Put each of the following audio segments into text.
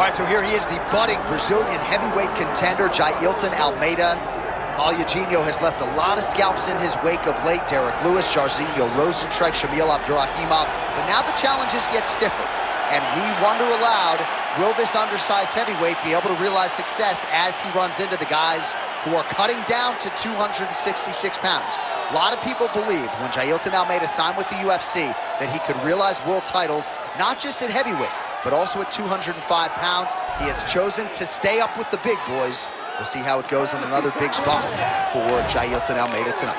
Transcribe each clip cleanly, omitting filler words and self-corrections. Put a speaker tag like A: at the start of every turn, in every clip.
A: All right, so here he is, the budding Brazilian heavyweight contender, Jailton Almeida. Eugenio has left a lot of scalps in his wake of late. Derek Lewis, Jairzinho Rozenstruik, Shamil Abdurrahimov. But now the challenges get stiffer. And we wonder aloud, will this undersized heavyweight be able to realize success as he runs into the guys who are cutting down to 266 pounds? A lot of people believed when Jailton Almeida signed with the UFC that he could realize world titles, not just at heavyweight, but also at 205 pounds. He has chosen to stay up with the big boys. We'll see how it goes in another big spot for Jailton Almeida tonight.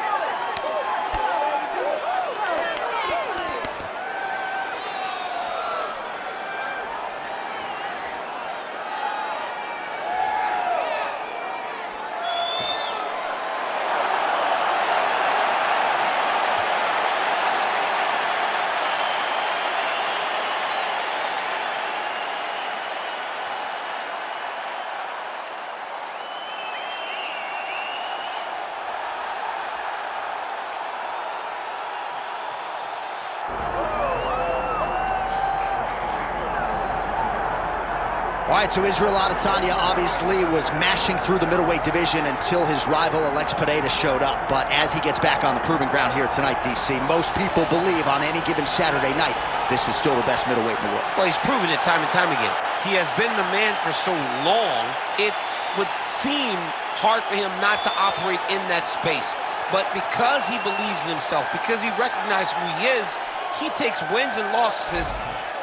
A: All right, so Israel Adesanya obviously was mashing through the middleweight division until his rival Alex Pereira showed up. But as he gets back on the proving ground here tonight, DC, most people believe on any given Saturday night, this is still the best middleweight in the world.
B: Well, he's proven it time and time again. He has been the man for so long, it would seem hard for him not to operate in that space. But because he believes in himself, because he recognizes who he is, he takes wins and losses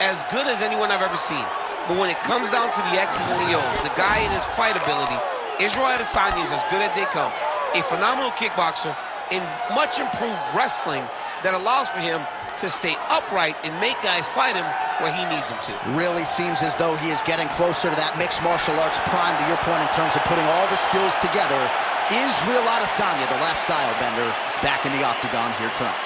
B: as good as anyone I've ever seen. But when it comes down to the X's and the O's, the guy in his fight ability, Israel Adesanya is as good as they come. A phenomenal kickboxer in much improved wrestling that allows for him to stay upright and make guys fight him where he needs them to.
A: Really seems as though he is getting closer to that mixed martial arts prime, to your point, in terms of putting all the skills together. Israel Adesanya, the last style bender, back in the octagon here tonight.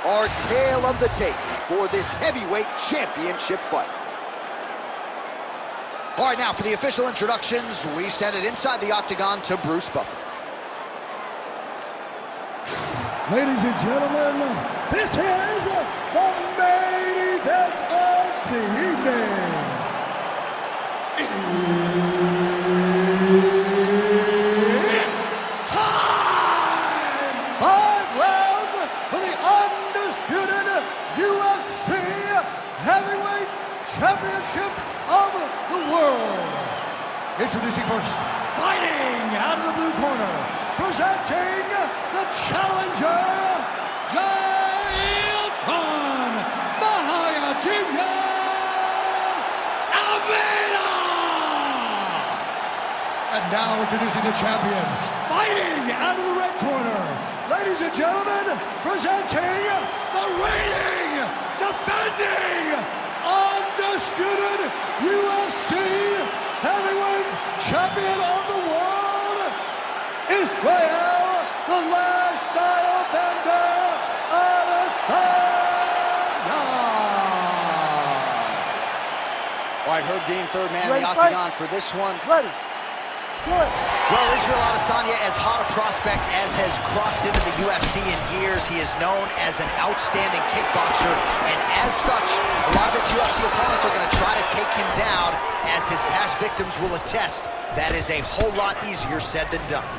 A: Our tale of the tape for this heavyweight championship fight. All right, now for the official introductions, we send it inside the octagon to Bruce Buffer.
C: Ladies and gentlemen, this is the main event of the evening. It's time! 5 rounds for the undisputed UFC Heavyweight Championship of the world. Introducing first, fighting out of the blue corner, presenting the challenger, Jailton Almeida! And now introducing the champion, fighting out of the red corner, ladies and gentlemen, presenting the reigning, defending, undisputed UFC Heavyweight Champion of the world, Israel, the last style bender, Adesanya.
A: All right, Herb Dean, third man in the octagon for this one.
C: Ready. Good.
A: Well, Israel Adesanya, as hot a prospect as has crossed into the UFC in years. He is known as an outstanding kickboxer, and as such, a lot of his UFC opponents are going to try to take him down. As his past victims will attest, that is a whole lot easier said than done.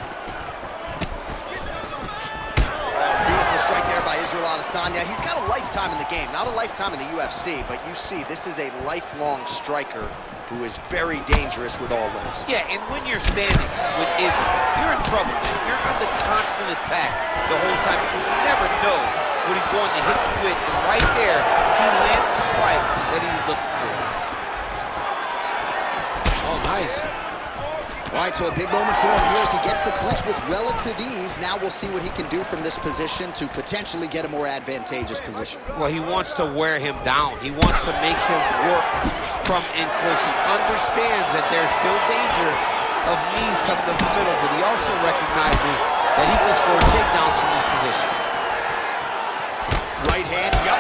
A: Beautiful strike there by Israel Adesanya. He's got a lifetime in the game, not a lifetime in the UFC, but you see, this is a lifelong striker who is very dangerous with all limbs.
B: Yeah, and when you're standing with Israel, you're in trouble. You're under constant attack the whole time because you never know what he's going to hit you with. And right there, he lands the strike that he was looking for. Oh, nice.
A: All right, so a big moment for him here as he gets the clinch with relative ease. Now we'll see what he can do from this position to potentially get a more advantageous position.
B: Well, he wants to wear him down. He wants to make him work from in close. He understands that there's still danger of knees coming up the middle, but he also recognizes that he can score takedowns from this position.
A: Right hand, yup.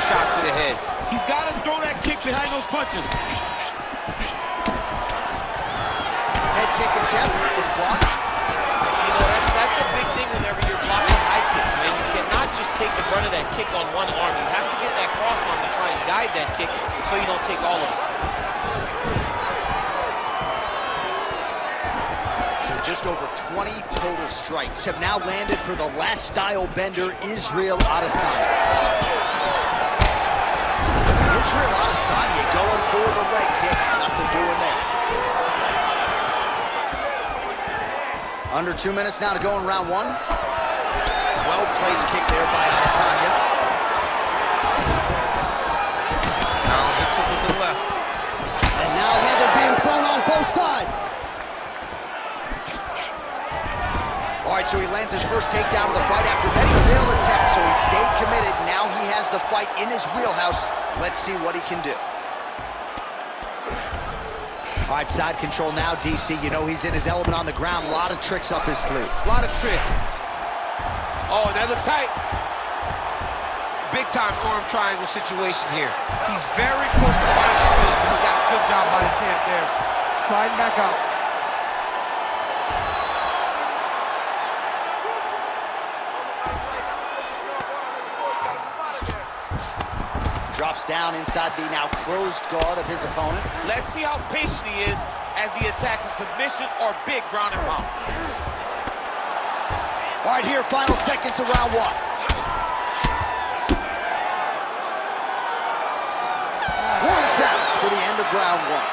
B: shot to the head. He's got to throw that kick behind those punches.
A: Head kick attempt, it's blocked.
B: You know, that's a big thing whenever you're blocking high kicks, man. You cannot just take the brunt of that kick on one arm. You have to get that cross arm to try and guide that kick so you don't take all of it.
A: So just over 20 total strikes have now landed for the last style bender, Israel Adesanya. Israel Adesanya going for the leg kick. Nothing doing there. Under 2 minutes now to go in round one. Well-placed kick there by Adesanya.
B: Now hits him with the left.
A: And now leather being thrown on both sides. All right, so he lands his first takedown of the fight after many failed attempts, so he stayed committed. Now he has the fight in his wheelhouse. Let's see what he can do. All right, side control now, DC. You know he's in his element on the ground. A lot of tricks up his sleeve.
B: A lot of tricks. Oh, that looks tight. Big time arm triangle situation here. He's very close to finding the finish, but he's got a good job by the champ there. Sliding back out.
A: Drops down inside the now closed guard of his opponent.
B: Let's see how patient he is as he attacks a submission or big ground and pound.
A: All right, here, final seconds of round one. Horn sounds for the end of round one.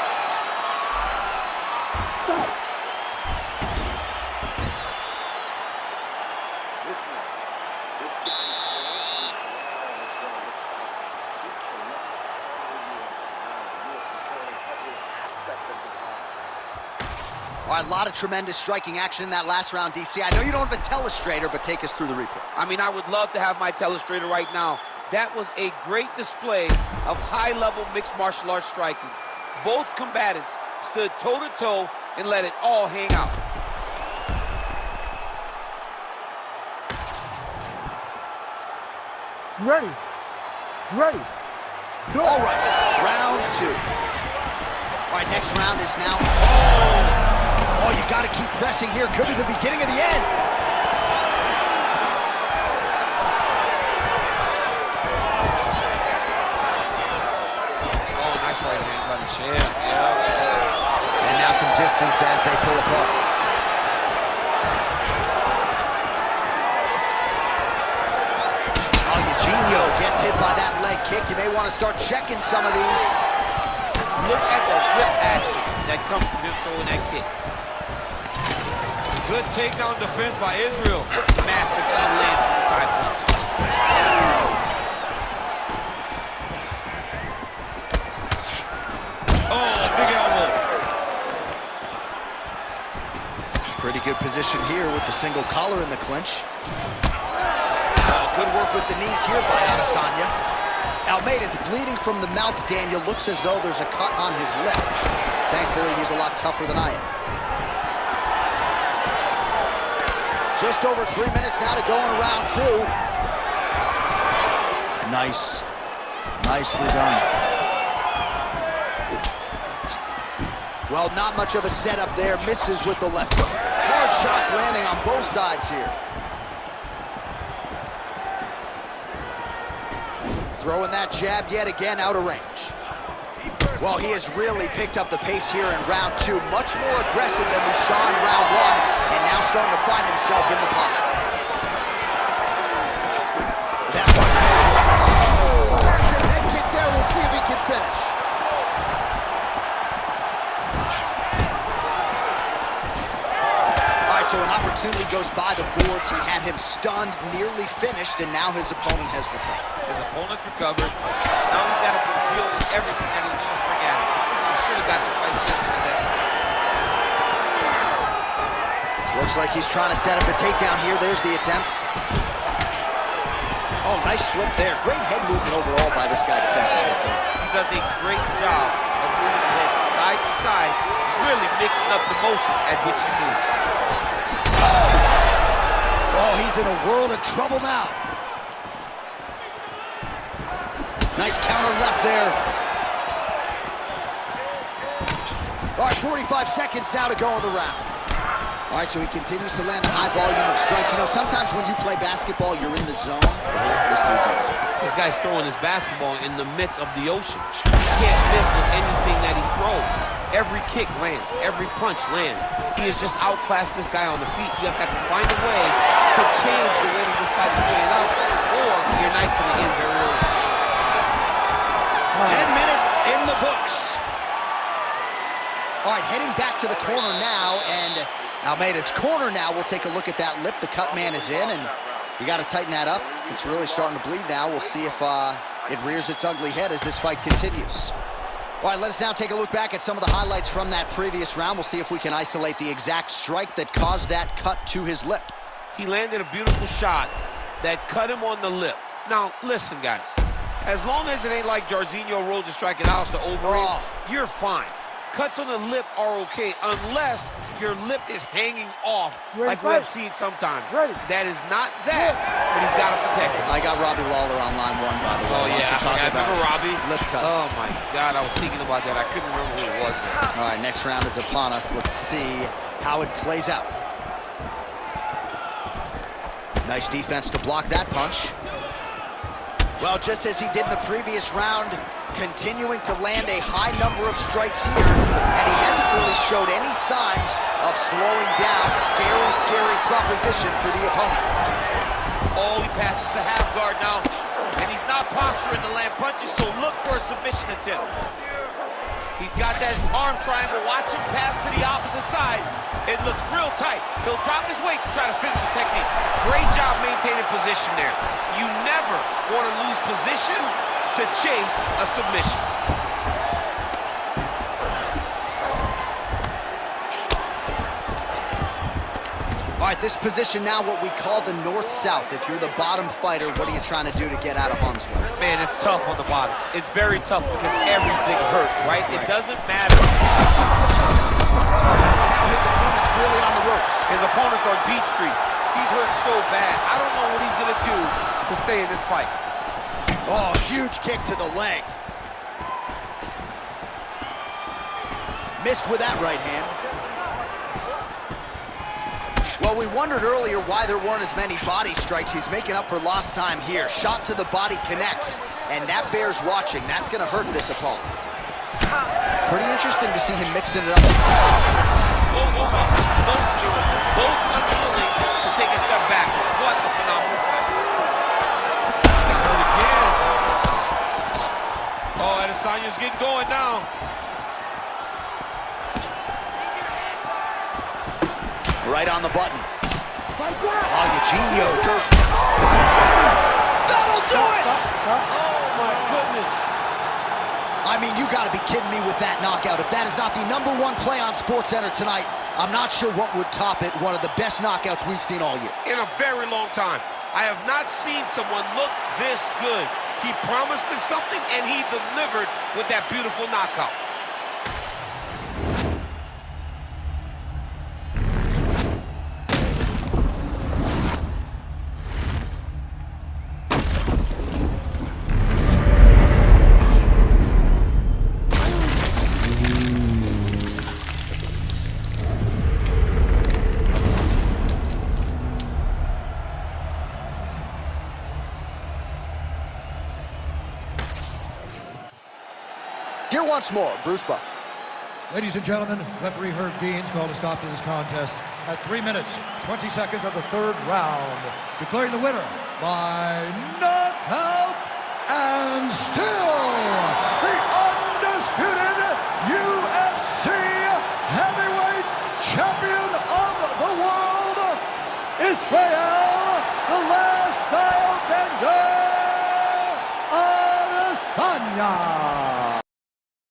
D: Listen, it's the control and ground that's going to miss fight. He cannot handle you on the ground. You are controlling every aspect of the ground.
A: All right, a lot of tremendous striking action in that last round, DC. I know you don't have a telestrator, but take us through the replay.
B: I mean, I would love to have my telestrator right now. That was a great display of high-level mixed martial arts striking. Both combatants stood toe-to-toe and let it all hang out.
C: Ready. Ready. Go.
A: All right, round two. All right, next round is now... Oh, you got to keep pressing here. Could be the beginning of the end.
B: Oh, nice right hand by the champ. Yeah.
A: And now some distance as they pull apart. Eugenio gets hit by that leg kick. You may want to start checking some of these.
B: Look at the whip action that comes from him throwing that kick. Good takedown defense by Israel. Massive lands from the tie punch. Oh, big elbow.
A: Pretty good position here with the single collar in the clinch. Oh, good work with the knees here by Adesanya. Almeida's bleeding from the mouth, Daniel. Looks as though there's a cut on his lip. Thankfully, he's a lot tougher than I am. Just over 3 minutes now to go in round two. Nice. Nicely done. Well, not much of a setup there. Misses with the left hook. Hard shots landing on both sides here. Throwing that jab yet again out of range. Well, he has really picked up the pace here in round two. Much more aggressive than we saw in round one, and now starting to find himself in the pocket. That one. Oh, there's a head kick there. We'll see if he can finish. All right, so an opportunity goes by the boards. He had him stunned, nearly finished, and now his opponent has recovered.
B: His opponent's recovered. Now he's got to deal with everything that he's going to bring at him. He should have got the fight finished at that time.
A: Looks like he's trying to set up a takedown here. There's the attempt. Oh, nice slip there. Great head movement overall by this guy defensively.
B: He does a great job of moving his head side to side, really mixing up the motion at which he moves.
A: Oh, he's in a world of trouble now. Nice counter left there. All right, 45 seconds now to go in the round. All right, so he continues to land a high volume of strikes. You know, sometimes when you play basketball, you're in the zone. This dude's in the zone.
B: This guy's throwing his basketball in the midst of the ocean. He can't miss with anything that he throws. Every kick lands. Every punch lands. He is just outclassing this guy on the feet. You have got to find a way to change the way that this fight is playing out, or your night's going to end very early.
A: 10 minutes in the books. All right, heading back to the corner now, and Almeida's corner now. We'll take a look at that lip. The cut man is in, and you got to tighten that up. It's really starting to bleed now. We'll see if it rears its ugly head as this fight continues. All right, let us now take a look back at some of the highlights from that previous round. We'll see if we can isolate the exact strike that caused that cut to his lip.
B: He landed a beautiful shot that cut him on the lip. Now, listen, guys. As long as it ain't like Jairzinho rolls to strike it out to over you're fine. Cuts on the lip are okay, unless your lip is hanging off, like we have seen sometimes. That is not that, but he's got to protect it.
A: I got Robbie Lawler on line one, by the way.
B: Oh, yeah, I remember Robbie.
A: Lip cuts.
B: Oh, my God, I was thinking about that. I couldn't remember who it was.
A: All right, next round is upon us. Let's see how it plays out. Nice defense to block that punch. Well, just as he did in the previous round, continuing to land a high number of strikes here, and he hasn't really showed any signs of slowing down. Scary, scary proposition for the opponent.
B: Oh, he passes the half guard now, and he's not posturing to land punches, so look for a submission attempt. He's got that arm triangle. Watch him pass to the opposite side. It looks real tight. He'll drop his weight to try to finish his technique. Great job maintaining position there. You never want to lose position to chase a submission.
A: All right, this position now what we call the north-south. If you're the bottom fighter, what are you trying to do to get out of harm's way?
B: Man, it's tough on the bottom. It's very tough because everything hurts, right? It doesn't matter.
A: Now his opponent's really on the ropes.
B: His opponent's on beat street. He's hurt so bad. I don't know what he's going to do to stay in this fight.
A: Oh, huge kick to the leg. Missed with that right hand. Well, we wondered earlier why there weren't as many body strikes. He's making up for lost time here. Shot to the body connects, and that bears watching. That's going to hurt this opponent. Pretty interesting to see him mixing it up.
B: Both unwilling to take a step back. What a phenomenal fight. Got hurt again. Oh, Adesanya's getting going now.
A: Right on the button. Eugenio goes. That'll do it!
B: Oh, my goodness.
A: I mean, you got to be kidding me with that knockout. If that is not the #1 play on SportsCenter tonight, I'm not sure what would top it. One of the best knockouts we've seen all year.
B: In a very long time. I have not seen someone look this good. He promised us something, and he delivered with that beautiful knockout.
A: Here once more, Bruce Buffer.
E: Ladies and gentlemen, referee Herb Deans called a stop to this contest at 3 minutes, 20 seconds of the third round, declaring the winner by knockout and still the undisputed UFC heavyweight champion of the world, Israel